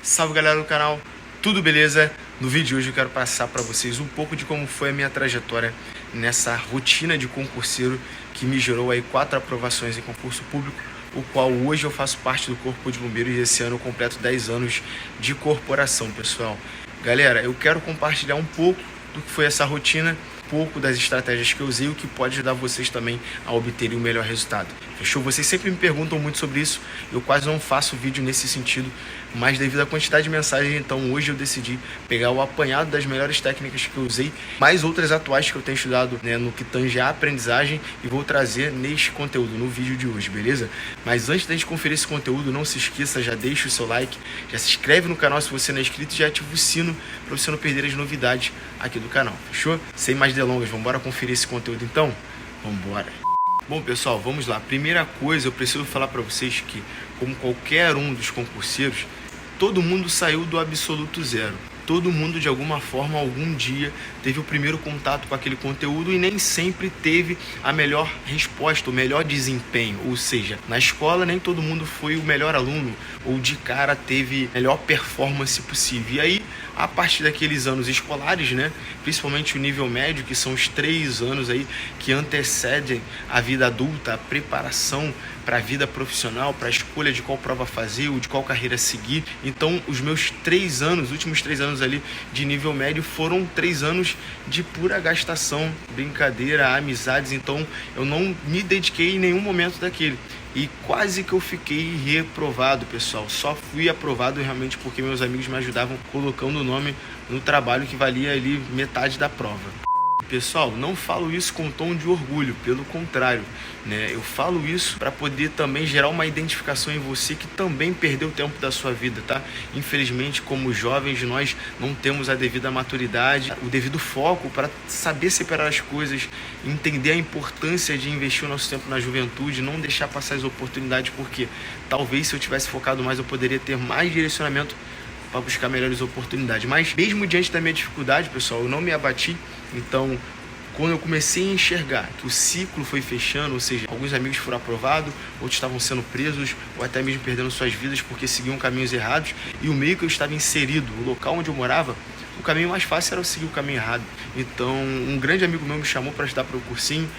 Salve galera do canal, tudo beleza? No vídeo de hoje eu quero passar para vocês um pouco de como foi a minha trajetória nessa rotina de concurseiro que me gerou aí 4 aprovações em concurso público, o qual hoje eu faço parte do Corpo de Bombeiros e esse ano eu completo 10 anos de corporação, pessoal. Galera, eu quero compartilhar um pouco do que foi essa rotina, pouco das estratégias que eu usei, o que pode ajudar vocês também a obterem o melhor resultado. Fechou? Vocês sempre me perguntam muito sobre isso, eu quase não faço vídeo nesse sentido, mas devido à quantidade de mensagens, então hoje eu decidi pegar o apanhado das melhores técnicas que eu usei, mais outras atuais que eu tenho estudado, né, no que tange a aprendizagem, e vou trazer neste conteúdo, no vídeo de hoje, beleza? Mas antes da gente conferir esse conteúdo, não se esqueça, já deixa o seu like, já se inscreve no canal se você não é inscrito e já ativa o sino para você não perder as novidades aqui do canal, fechou? Sem mais delongas, vamos embora conferir esse conteúdo então? Vamos embora! Bom pessoal, vamos lá. Primeira coisa, eu preciso falar para vocês que, como qualquer um dos concurseiros, todo mundo saiu do absoluto zero. Todo mundo, de alguma forma, algum dia, teve o primeiro contato com aquele conteúdo e nem sempre teve a melhor resposta, o melhor desempenho. Ou seja, na escola nem todo mundo foi o melhor aluno ou de cara teve a melhor performance possível. E aí, a partir daqueles anos escolares, né, principalmente o nível médio, que são os 3 anos aí que antecedem a vida adulta, a preparação para a vida profissional, para a escolha de qual prova fazer ou de qual carreira seguir. Então, os meus 3 anos, os últimos 3 anos ali de nível médio foram 3 anos de pura gastação, brincadeira, amizades. Então, eu não me dediquei em nenhum momento daquele. E quase que eu fiquei reprovado, pessoal. Só fui aprovado realmente porque meus amigos me ajudavam colocando o nome no trabalho que valia ali metade da prova. Pessoal, não falo isso com tom de orgulho, pelo contrário, né? Eu falo isso para poder também gerar uma identificação em você que também perdeu tempo da sua vida, tá? Infelizmente, como jovens, nós não temos a devida maturidade, o devido foco para saber separar as coisas, entender a importância de investir o nosso tempo na juventude, não deixar passar as oportunidades, porque talvez se eu tivesse focado mais, eu poderia ter mais direcionamento para buscar melhores oportunidades. Mas mesmo diante da minha dificuldade, pessoal, eu não me abati. Então, quando eu comecei a enxergar que o ciclo foi fechando, ou seja, alguns amigos foram aprovados, outros estavam sendo presos ou até mesmo perdendo suas vidas porque seguiam caminhos errados, e o meio que eu estava inserido, o local onde eu morava, o caminho mais fácil era eu seguir o caminho errado. Então, um grande amigo meu me chamou para estudar para o cursinho,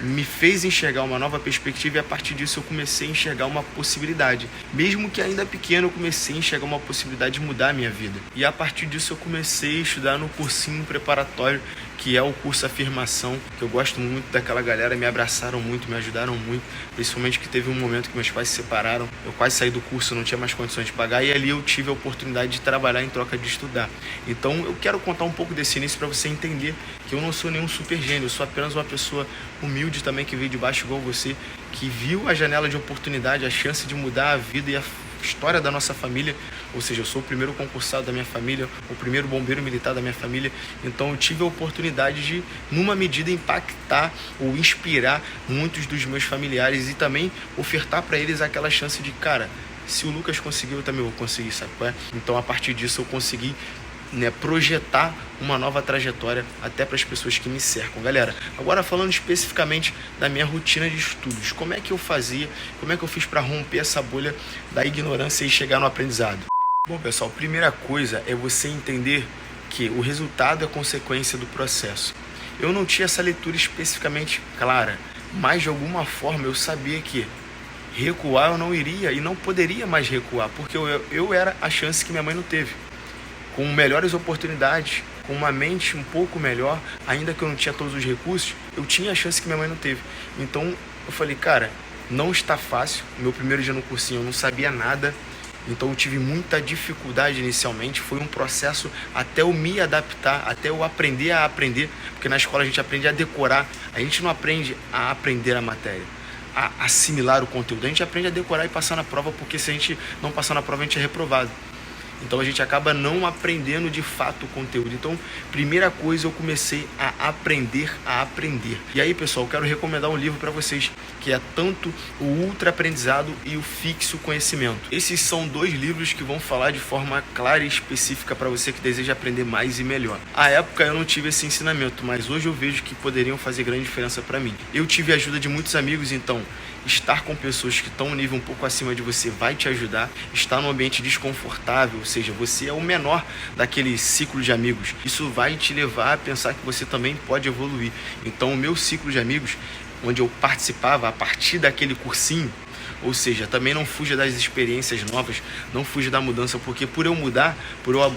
me fez enxergar uma nova perspectiva, e a partir disso eu comecei a enxergar uma possibilidade. Mesmo que ainda pequeno, eu comecei a enxergar uma possibilidade de mudar a minha vida. E a partir disso eu comecei a estudar no cursinho preparatório, que é o curso Afirmação, que eu gosto muito daquela galera, me abraçaram muito, me ajudaram muito, principalmente que teve um momento que meus pais se separaram, eu quase saí do curso, não tinha mais condições de pagar, e ali eu tive a oportunidade de trabalhar em troca de estudar. Então eu quero contar um pouco desse início para você entender que eu não sou nenhum super gênio, eu sou apenas uma pessoa humilde também, que veio de baixo igual você, que viu a janela de oportunidade, a chance de mudar a vida e a história da nossa família. Ou seja, eu sou o primeiro concursado da minha família, o primeiro bombeiro militar da minha família, então eu tive a oportunidade de, numa medida, impactar ou inspirar muitos dos meus familiares e também ofertar para eles aquela chance de, cara, se o Lucas conseguiu, eu também vou conseguir, sabe qual é? Então, a partir disso, eu consegui, né, projetar uma nova trajetória até para as pessoas que me cercam. Galera, agora falando especificamente da minha rotina de estudos, como é que eu fazia, como é que eu fiz para romper essa bolha da ignorância e chegar no aprendizado? Bom, pessoal, primeira coisa é você entender que o resultado é consequência do processo. Eu não tinha essa leitura especificamente clara, mas de alguma forma eu sabia que recuar eu não iria e não poderia mais recuar, porque eu era a chance que minha mãe não teve. Com melhores oportunidades, com uma mente um pouco melhor, ainda que eu não tinha todos os recursos, eu tinha a chance que minha mãe não teve. Então eu falei, cara, não está fácil. Meu primeiro dia no cursinho eu não sabia nada, então eu tive muita dificuldade inicialmente. Foi um processo até eu me adaptar, até eu aprender a aprender, porque na escola a gente aprende a decorar, a gente não aprende a aprender a matéria, a assimilar o conteúdo, a gente aprende a decorar e passar na prova, porque se a gente não passar na prova a gente é reprovado. Então a gente acaba não aprendendo de fato o conteúdo. Então, primeira coisa, eu comecei a aprender a aprender. E aí, pessoal, eu quero recomendar um livro para vocês, que é tanto o Ultra Aprendizado e o Fixo Conhecimento. Esses são 2 livros que vão falar de forma clara e específica para você que deseja aprender mais e melhor. À época eu não tive esse ensinamento, mas hoje eu vejo que poderiam fazer grande diferença para mim. Eu tive a ajuda de muitos amigos, então estar com pessoas que estão um nível um pouco acima de você vai te ajudar. Estar num ambiente desconfortável, ou seja, você é o menor daquele ciclo de amigos. Isso vai te levar a pensar que você também pode evoluir. Então, o meu ciclo de amigos, onde eu participava a partir daquele cursinho, ou seja, também não fuja das experiências novas, não fuja da mudança, porque por eu mudar, por eu,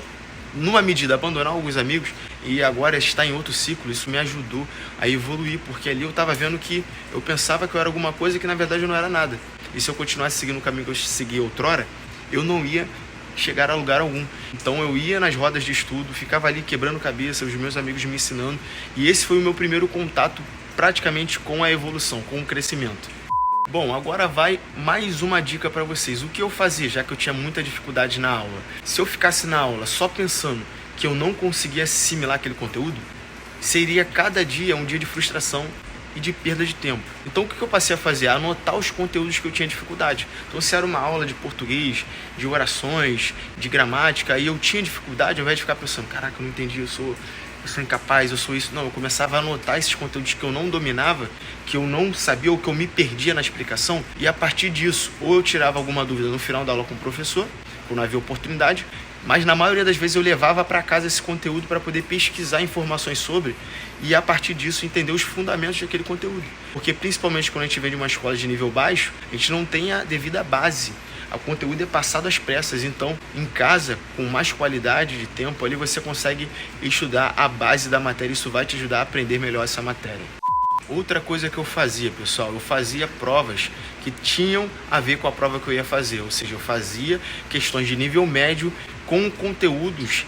numa medida, abandonar alguns amigos e agora estar em outro ciclo, isso me ajudou a evoluir, porque ali eu estava vendo que eu pensava que eu era alguma coisa que na verdade eu não era nada. E se eu continuasse seguindo o caminho que eu segui outrora, eu não ia chegar a lugar algum. Então eu ia nas rodas de estudo, ficava ali quebrando cabeça, os meus amigos me ensinando, e esse foi o meu primeiro contato praticamente com a evolução, com o crescimento. Bom, agora vai mais uma dica para vocês. O que eu fazia, já que eu tinha muita dificuldade na aula? Se eu ficasse na aula só pensando que eu não conseguia assimilar aquele conteúdo, seria cada dia um dia de frustração e de perda de tempo. Então o que eu passei a fazer? Anotar os conteúdos que eu tinha dificuldade. Então se era uma aula de português, de orações, de gramática, e eu tinha dificuldade, ao invés de ficar pensando, caraca, eu não entendi, eu sou incapaz, eu sou isso. Não, eu começava a anotar esses conteúdos que eu não dominava, que eu não sabia ou que eu me perdia na explicação, e a partir disso, ou eu tirava alguma dúvida no final da aula com o professor, quando havia oportunidade, mas na maioria das vezes eu levava para casa esse conteúdo para poder pesquisar informações sobre e a partir disso entender os fundamentos daquele conteúdo. Porque principalmente quando a gente vem de uma escola de nível baixo, a gente não tem a devida base. O conteúdo é passado às pressas, então em casa, com mais qualidade de tempo, ali você consegue estudar a base da matéria, isso vai te ajudar a aprender melhor essa matéria. Outra coisa que eu fazia, pessoal, eu fazia provas que tinham a ver com a prova que eu ia fazer, ou seja, eu fazia questões de nível médio com conteúdos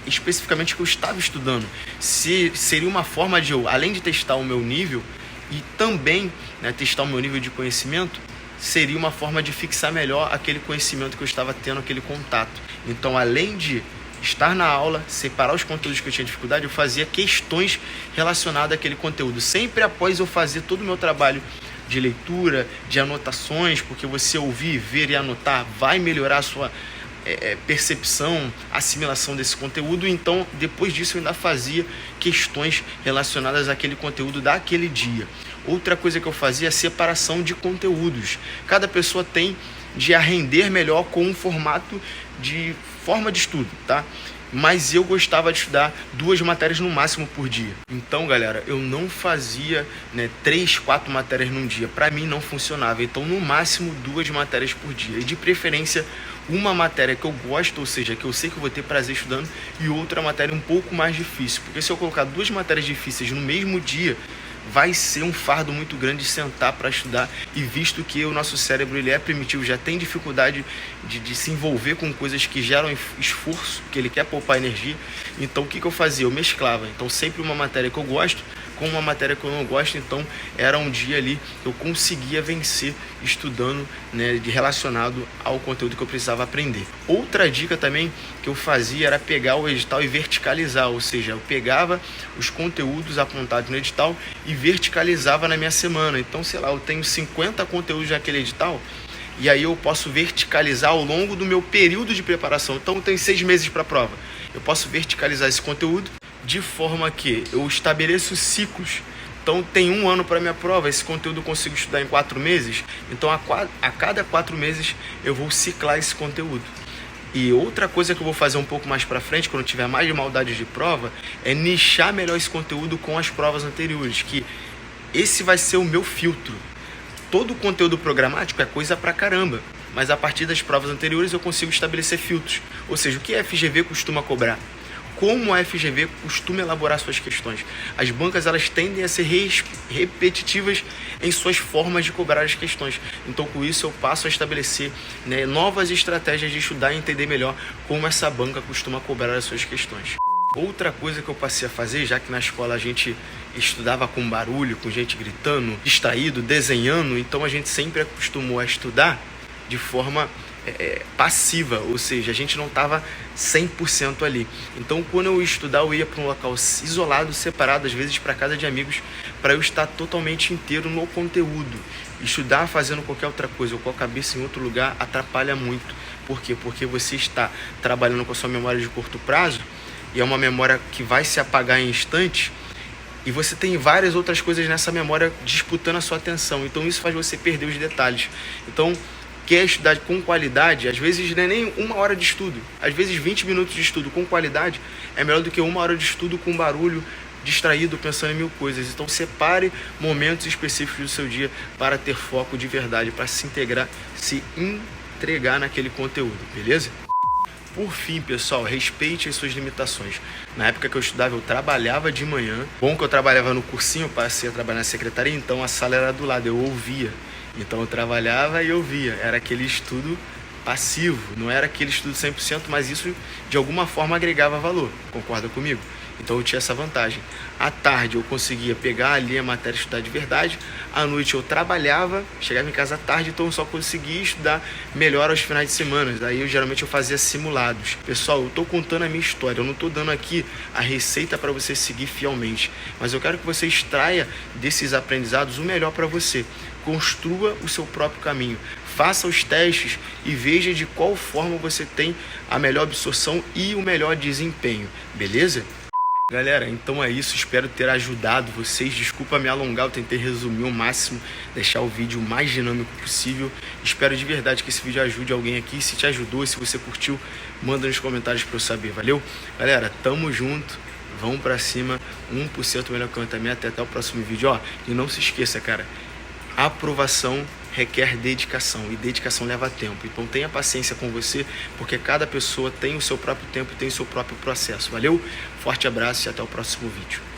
especificamente que eu estava estudando. Seria uma forma de eu, além de testar o meu nível e também, né, testar o meu nível de conhecimento, seria uma forma de fixar melhor aquele conhecimento que eu estava tendo, aquele contato. Então, além de estar na aula, separar os conteúdos que eu tinha dificuldade, eu fazia questões relacionadas àquele conteúdo. Sempre após eu fazer todo o meu trabalho de leitura, de anotações, porque você ouvir, ver e anotar vai melhorar a sua percepção, assimilação desse conteúdo. Então, depois disso, eu ainda fazia questões relacionadas àquele conteúdo daquele dia. Outra coisa que eu fazia é a separação de conteúdos. Cada pessoa tem de a render melhor com um formato de forma de estudo, tá? Mas eu gostava de estudar 2 matérias no máximo por dia. Então, galera, eu não fazia 3, 4 matérias num dia. Para mim não funcionava. Então, no máximo 2 matérias por dia. E de preferência, uma matéria que eu gosto, ou seja, que eu sei que eu vou ter prazer estudando, e outra matéria um pouco mais difícil. Porque se eu colocar 2 matérias difíceis no mesmo dia, vai ser um fardo muito grande sentar para estudar, e visto que o nosso cérebro ele é primitivo, já tem dificuldade de se envolver com coisas que geram esforço, que ele quer poupar energia. Então o que eu fazia? Eu mesclava, então sempre uma matéria que eu gosto com uma matéria que eu não gosto. Então era um dia ali que eu conseguia vencer estudando, relacionado ao conteúdo que eu precisava aprender. Outra dica também que eu fazia era pegar o edital e verticalizar, ou seja, eu pegava os conteúdos apontados no edital e verticalizava na minha semana. Então, sei lá, eu tenho 50 conteúdos naquele edital, e aí eu posso verticalizar ao longo do meu período de preparação. Então eu tenho 6 meses para a prova, eu posso verticalizar esse conteúdo de forma que eu estabeleço ciclos. Então tem 1 ano para minha prova, esse conteúdo eu consigo estudar em 4 meses, então a cada 4 meses eu vou ciclar esse conteúdo. E outra coisa que eu vou fazer um pouco mais para frente, quando eu tiver mais de maldade de prova, é nichar melhor esse conteúdo com as provas anteriores, que esse vai ser o meu filtro. Todo o conteúdo programático é coisa pra caramba, mas a partir das provas anteriores eu consigo estabelecer filtros. Ou seja, o que a FGV costuma cobrar? Como a FGV costuma elaborar suas questões? As bancas elas tendem a ser repetitivas em suas formas de cobrar as questões. Então, com isso, eu passo a estabelecer novas estratégias de estudar e entender melhor como essa banca costuma cobrar as suas questões. Outra coisa que eu passei a fazer, já que na escola a gente estudava com barulho, com gente gritando, distraído, desenhando, então a gente sempre acostumou a estudar de forma passiva, ou seja, a gente não estava 100% ali. Então, quando eu ia estudar, eu ia para um local isolado, separado, às vezes para casa de amigos, para eu estar totalmente inteiro no conteúdo. Estudar fazendo qualquer outra coisa ou com a cabeça em outro lugar atrapalha muito. Por quê? Porque você está trabalhando com a sua memória de curto prazo, e é uma memória que vai se apagar em instantes. e você tem várias outras coisas nessa memória disputando a sua atenção. Então isso faz você perder os detalhes. Então, quer estudar com qualidade, às vezes não é nem 1 hora de estudo, às vezes 20 minutos de estudo com qualidade é melhor do que 1 hora de estudo com barulho, distraído, pensando em 1000 coisas. Então separe momentos específicos do seu dia para ter foco de verdade, para se integrar, se entregar naquele conteúdo, beleza? Por fim, pessoal, respeite as suas limitações. Na época que eu estudava, eu trabalhava de manhã. Bom que eu trabalhava no cursinho, eu passei a trabalhar na secretaria, então a sala era do lado, eu ouvia. Então eu trabalhava e ouvia. Era aquele estudo passivo, não era aquele estudo 100%, mas isso de alguma forma agregava valor. Concorda comigo? Então eu tinha essa vantagem. À tarde eu conseguia pegar ali a matéria e estudar de verdade. À noite eu trabalhava, chegava em casa à tarde, então eu só conseguia estudar melhor aos finais de semana. Aí geralmente eu fazia simulados. Pessoal, eu estou contando a minha história, eu não estou dando aqui a receita para você seguir fielmente, mas eu quero que você extraia desses aprendizados o melhor para você. Construa o seu próprio caminho. Faça os testes e veja de qual forma você tem a melhor absorção e o melhor desempenho, beleza? Galera, então é isso, espero ter ajudado vocês. Desculpa me alongar, eu tentei resumir ao máximo, deixar o vídeo o mais dinâmico possível. Espero de verdade que esse vídeo ajude alguém aqui. Se te ajudou, se você curtiu, manda nos comentários para eu saber, valeu? Galera, tamo junto, vamos pra cima, 1% melhor que o até o próximo vídeo. Ó, e não se esqueça, cara, aprovação requer dedicação e dedicação leva tempo. Então tenha paciência com você, porque cada pessoa tem o seu próprio tempo e tem o seu próprio processo. Valeu? Forte abraço e até o próximo vídeo.